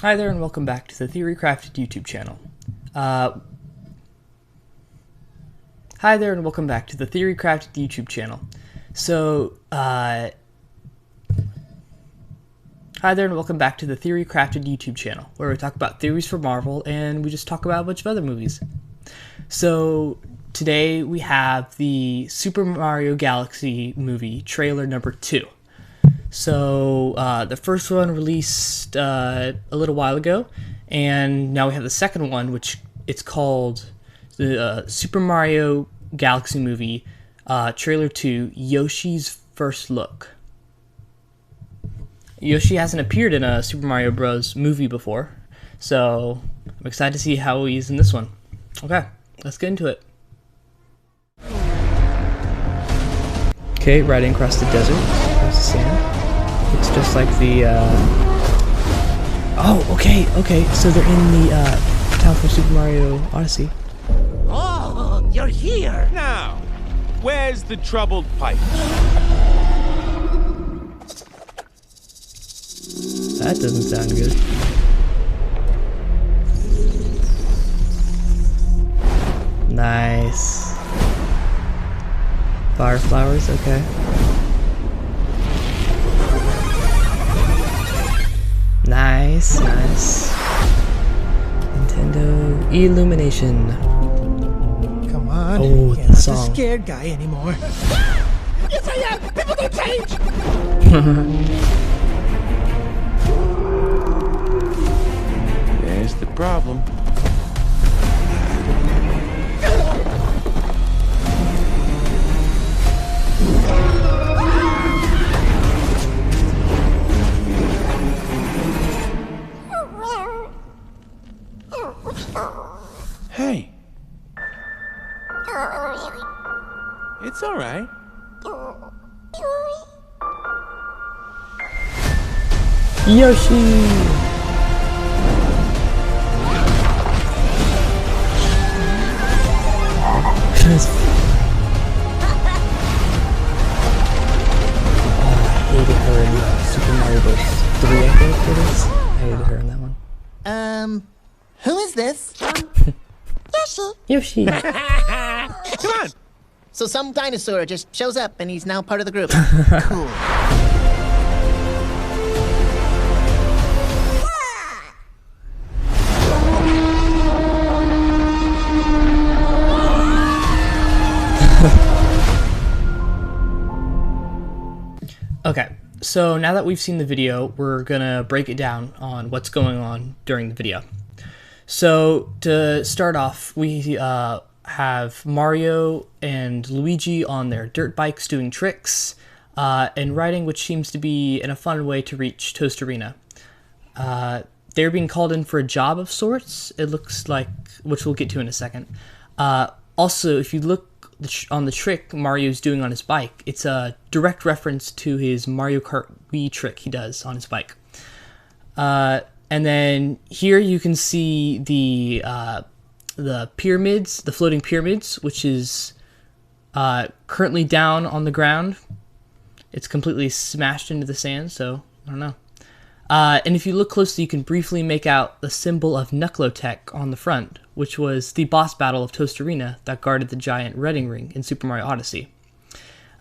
Hi there and welcome back to the Theorycrafted YouTube channel. Hi there and welcome back to the Theorycrafted YouTube channel. Hi there and welcome back to the Theorycrafted YouTube channel, where we talk about theories for Marvel and we just talk about a bunch of other movies. So today we have the Super Mario Galaxy movie trailer number 2. So the first one released a little while ago, and now we have the second one, which it's called the Super Mario Galaxy movie trailer 2, Yoshi's First Look. Yoshi hasn't appeared in a Super Mario Bros. Movie before, so I'm excited to see how he's in this one. Okay, let's get into it. Okay, riding across the desert, across the sand. Looks just like the, Oh, okay, so they're in the, town from Super Mario Odyssey. Oh, you're here! Now, where's the troubled pipe? That doesn't sound good. Nice. Fire flowers, okay. Nice. Nintendo Illumination. Come on, Oh, you're the not song. the scared guy anymore. Yes, I am! People don't change! There's the problem. Hey. It's all right. Yoshi! I hated her in Super Mario Bros. 3, I think it is. I hated her in that one. Who is this? Yoshi! Come on. So some dinosaur just shows up and he's now part of the group. Cool. Okay, so now that we've seen the video, we're gonna break it down on what's going on during the video. So to start off, we have Mario and Luigi on their dirt bikes doing tricks and riding, which seems to be in a fun way to reach Toast Arena. They're being called in for a job of sorts, it looks like, which we'll get to in a second. Also, if you look on the trick Mario's doing on his bike, it's a direct reference to his Mario Kart Wii trick he does on his bike. And then here you can see the pyramids, the floating pyramids, which is currently down on the ground. It's completely smashed into the sand, so I don't know. And if you look closely, you can briefly make out the symbol of Nucleotech on the front, which was the boss battle of Toast Arena that guarded the giant Redding Ring in Super Mario Odyssey.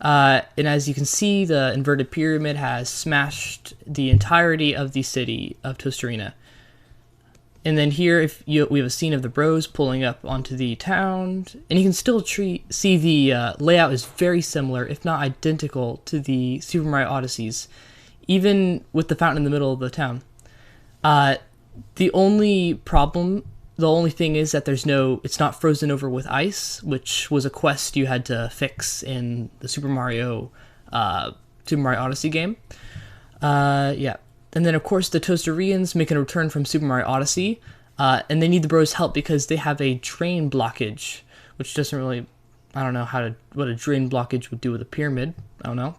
And as you can see, the inverted pyramid has smashed the entirety of the city of Toast Arena. And then here, we have a scene of the bros pulling up onto the town, and you can still see the layout is very similar, if not identical, to the Super Mario Odysseys, even with the fountain in the middle of the town. The only thing is that it's not frozen over with ice, which was a quest you had to fix in the Super Mario Odyssey game. Yeah. And then, of course, the Toastarians make a return from Super Mario Odyssey, and they need the bros' help because they have a drain blockage, which doesn't really, I don't know what a drain blockage would do with a pyramid. I don't know.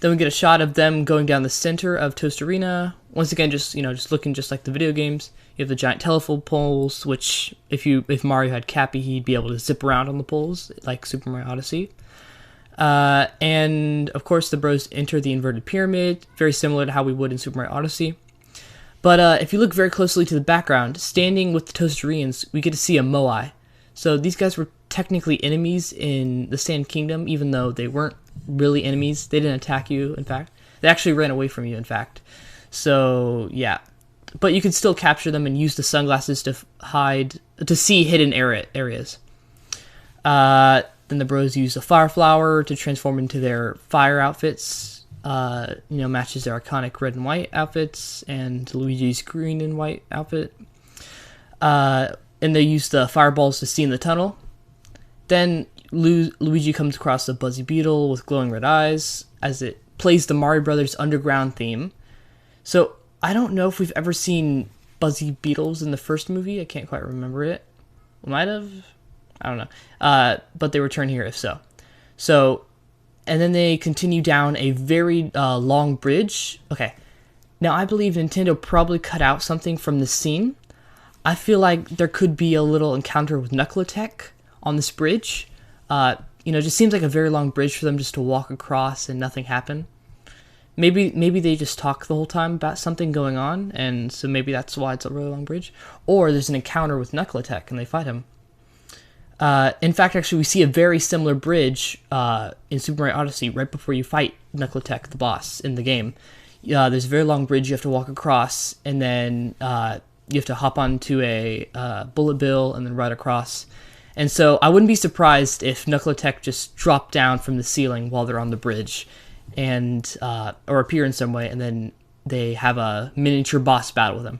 Then we get a shot of them going down the center of Toast Arena. Once again, just looking just like the video games. You have the giant telephone poles, which if Mario had Cappy, he'd be able to zip around on the poles like Super Mario Odyssey. And of course the bros enter the inverted pyramid, very similar to how we would in Super Mario Odyssey. But if you look very closely to the background, standing with the Toastereans, we get to see a Moai. So these guys were technically enemies in the Sand Kingdom, even though they weren't really enemies. They didn't attack you, in fact. They actually ran away from you, in fact. So, yeah. But you can still capture them and use the sunglasses to see hidden areas. Then the bros use the Fire Flower to transform into their fire outfits. Matches their iconic red and white outfits and Luigi's green and white outfit. And they use the fireballs to see in the tunnel. Then Luigi comes across a Buzzy Beetle with glowing red eyes as it plays the Mario Brothers Underground theme. So I don't know if we've ever seen Buzzy Beetles in the first movie. I can't quite remember it. We might have. I don't know. But they return here if so. And then they continue down a very long bridge. Okay. Now, I believe Nintendo probably cut out something from this scene. I feel like there could be a little encounter with Knuckletech on this bridge. It just seems like a very long bridge for them just to walk across and nothing happen. Maybe they just talk the whole time about something going on, and so maybe that's why it's a really long bridge. Or there's an encounter with Knuckletech and they fight him. In fact, actually, we see a very similar bridge in Super Mario Odyssey right before you fight Knuckletech, the boss, in the game. There's a very long bridge you have to walk across, and then you have to hop onto a bullet bill and then ride across. And so I wouldn't be surprised if Knuckletech just dropped down from the ceiling while they're on the bridge, and or appear in some way, and then they have a miniature boss battle with him.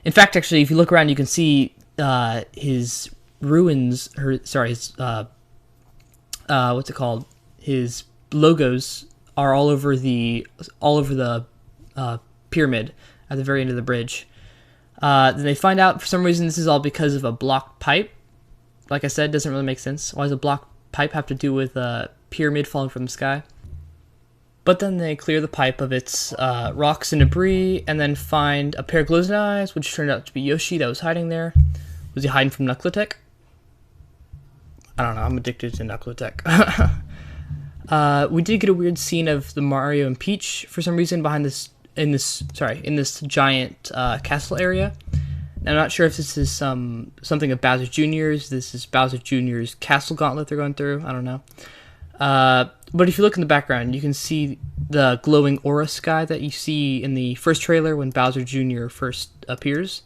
In fact, actually, if you look around, you can see his ruins. His what's it called? His logos are all over the pyramid at the very end of the bridge. Then they find out for some reason this is all because of a blocked pipe. Like I said, it doesn't really make sense. Why does a blocked pipe have to do with a pyramid falling from the sky? But then they clear the pipe of its rocks and debris, and then find a pair of glowing eyes, which turned out to be Yoshi that was hiding there. Was he hiding from Knuckletech? I don't know. I'm addicted to Knuckletech. We did get a weird scene of the Mario and Peach for some reason in this giant castle area. Now, I'm not sure if this is something of Bowser Jr.'s. This is Bowser Jr.'s castle gauntlet they're going through. I don't know. But if you look in the background, you can see the glowing aura sky that you see in the first trailer when Bowser Jr. first appears.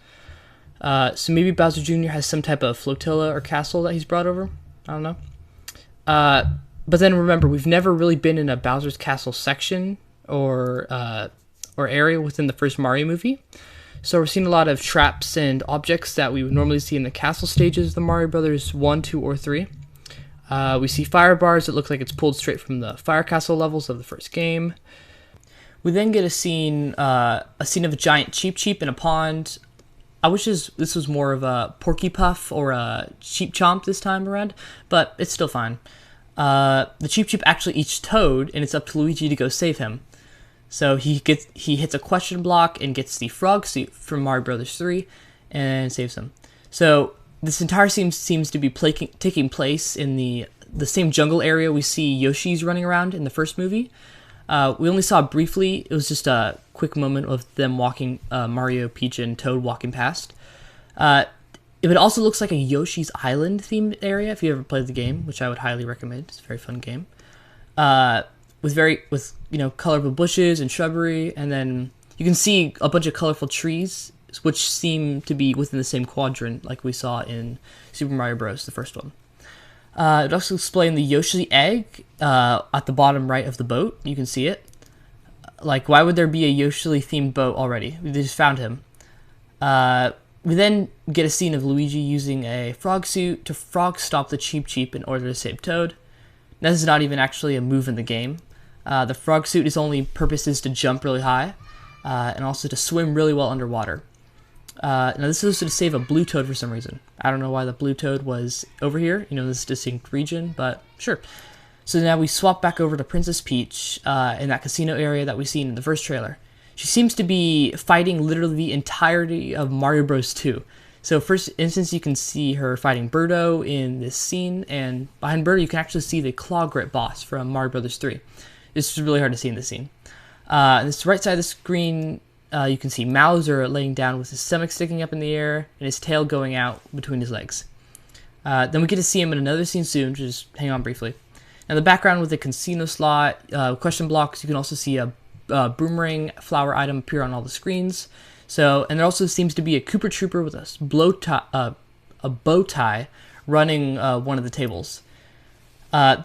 So maybe Bowser Jr. has some type of flotilla or castle that he's brought over. I don't know. But then remember, we've never really been in a Bowser's Castle section or area within the first Mario movie. So we're seeing a lot of traps and objects that we would normally see in the castle stages of the Mario Brothers 1, 2, or 3. We see fire bars that look like it's pulled straight from the Fire Castle levels of the first game. We then get a scene of a giant Cheep Cheep in a pond. I wish this was more of a Porky Puff or a Cheep Chomp this time around, but it's still fine. The Cheep Cheep actually eats Toad, and it's up to Luigi to go save him. So he hits a question block and gets the frog suit from Mario Bros. 3 and saves him. So this entire scene seems to be taking place in the same jungle area we see Yoshi's running around in the first movie. We only saw it briefly. It was just a quick moment of them walking, Mario, Peach, and Toad walking past. It also looks like a Yoshi's Island themed area if you ever played the game, which I would highly recommend. It's a very fun game. With colorful bushes and shrubbery, and then you can see a bunch of colorful trees, which seem to be within the same quadrant like we saw in Super Mario Bros., the first one. It also explains the Yoshi egg at the bottom right of the boat. You can see it. Like, why would there be a Yoshi-themed boat already? We just found him. We then get a scene of Luigi using a frog suit to frog stomp the Cheep Cheep in order to save Toad. Now, this is not even actually a move in the game. The frog suit, its only purpose is to jump really high, and also to swim really well underwater. Now, this is to save a blue Toad for some reason. I don't know why the blue Toad was over here, this distinct region, but sure. So now we swap back over to Princess Peach in that casino area that we've seen in the first trailer. She seems to be fighting literally the entirety of Mario Bros. 2. So first instance, you can see her fighting Birdo in this scene, and behind Birdo, you can actually see the Claw Grip boss from Mario Bros. 3. This is really hard to see in this scene. On this right side of the screen, you can see Mauser laying down with his stomach sticking up in the air and his tail going out between his legs. Then we get to see him in another scene soon, just hang on briefly. Now the background with the casino slot, question blocks, you can also see a boomerang flower item appear on all the screens. So, and there also seems to be a Koopa Trooper with a bow tie running one of the tables.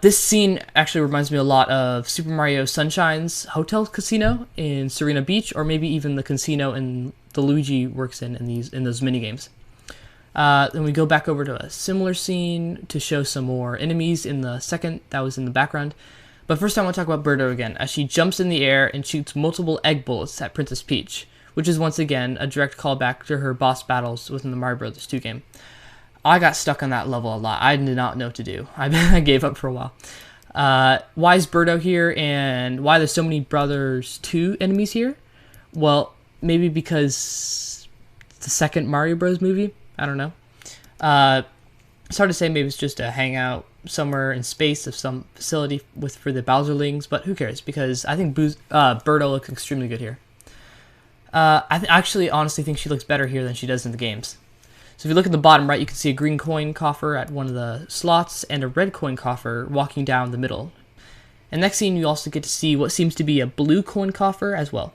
This scene actually reminds me a lot of Super Mario Sunshine's Hotel Casino in Serena Beach, or maybe even the casino in the Luigi works in those minigames. Then we go back over to a similar scene to show some more enemies in the second that was in the background. But first I want to talk about Birdo again, as she jumps in the air and shoots multiple egg bullets at Princess Peach, which is once again a direct callback to her boss battles within the Mario Bros. 2 game. I got stuck on that level a lot. I did not know what to do. I gave up for a while. Why is Birdo here, and why there's so many Brothers 2 enemies here? Well, maybe because it's the second Mario Bros. Movie? I don't know. It's hard to say. Maybe it's just a hangout somewhere in space of some facility for the Bowserlings, but who cares? Because I think Birdo looks extremely good here. I actually honestly think she looks better here than she does in the games. So if you look at the bottom right, you can see a green coin coffer at one of the slots and a red coin coffer walking down the middle. And next scene, you also get to see what seems to be a blue coin coffer as well.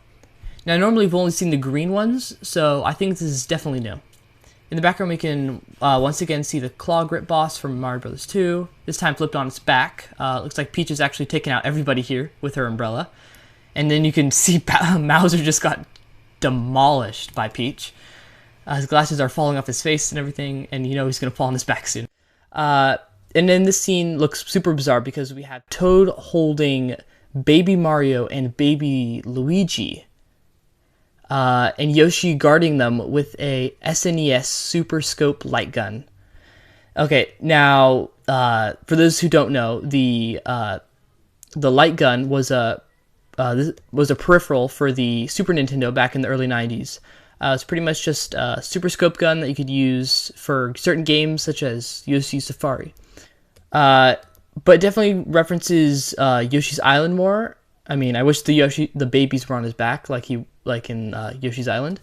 Now, normally we've only seen the green ones, so I think this is definitely new. In the background, we can once again see the Claw Grip boss from Mario Bros. 2, this time flipped on its back. Looks like Peach is actually taking out everybody here with her umbrella. And then you can see Mauser just got demolished by Peach. His glasses are falling off his face and everything, and you know he's going to fall on his back soon. And then this scene looks super bizarre because we have Toad holding baby Mario and baby Luigi, and Yoshi guarding them with a SNES Super Scope light gun. Okay, now, for those who don't know, the light gun was a peripheral for the Super Nintendo back in the early 90s. It's pretty much just a Super Scope gun that you could use for certain games such as Yoshi's Safari. But it definitely references Yoshi's Island more. I mean, I wish the babies were on his back like in Yoshi's Island,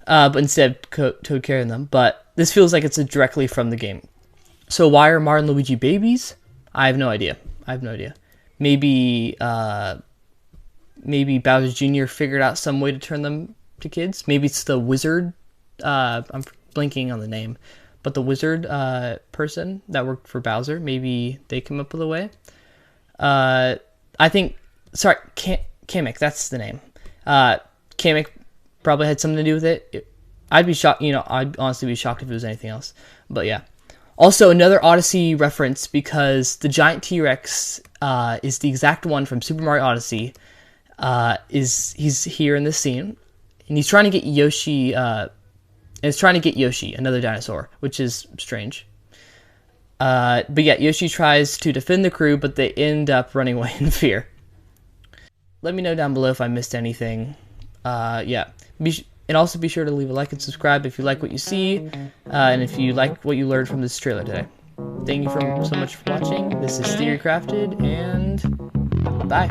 but instead Toad carrying them. But this feels like it's directly from the game. So why are Mario and Luigi babies? I have no idea. Maybe Bowser Jr. figured out some way to turn them to kids. Maybe it's the wizard. I'm blanking on the name, but the wizard person that worked for Bowser. Maybe they came up with a way. I think. Sorry, Kamek. That's the name. Kamek probably had something to do with it. I'd be shocked. I'd honestly be shocked if it was anything else. But yeah. Also, another Odyssey reference because the giant T-Rex is the exact one from Super Mario Odyssey. He's here in this scene, and he's trying to get Yoshi. Another dinosaur, which is strange. But yeah, Yoshi tries to defend the crew, but they end up running away in fear. Let me know down below if I missed anything. Yeah. And also be sure to leave a like and subscribe if you like what you see, and if you like what you learned from this trailer today. Thank you so much for watching. This is Theory Crafted, and bye.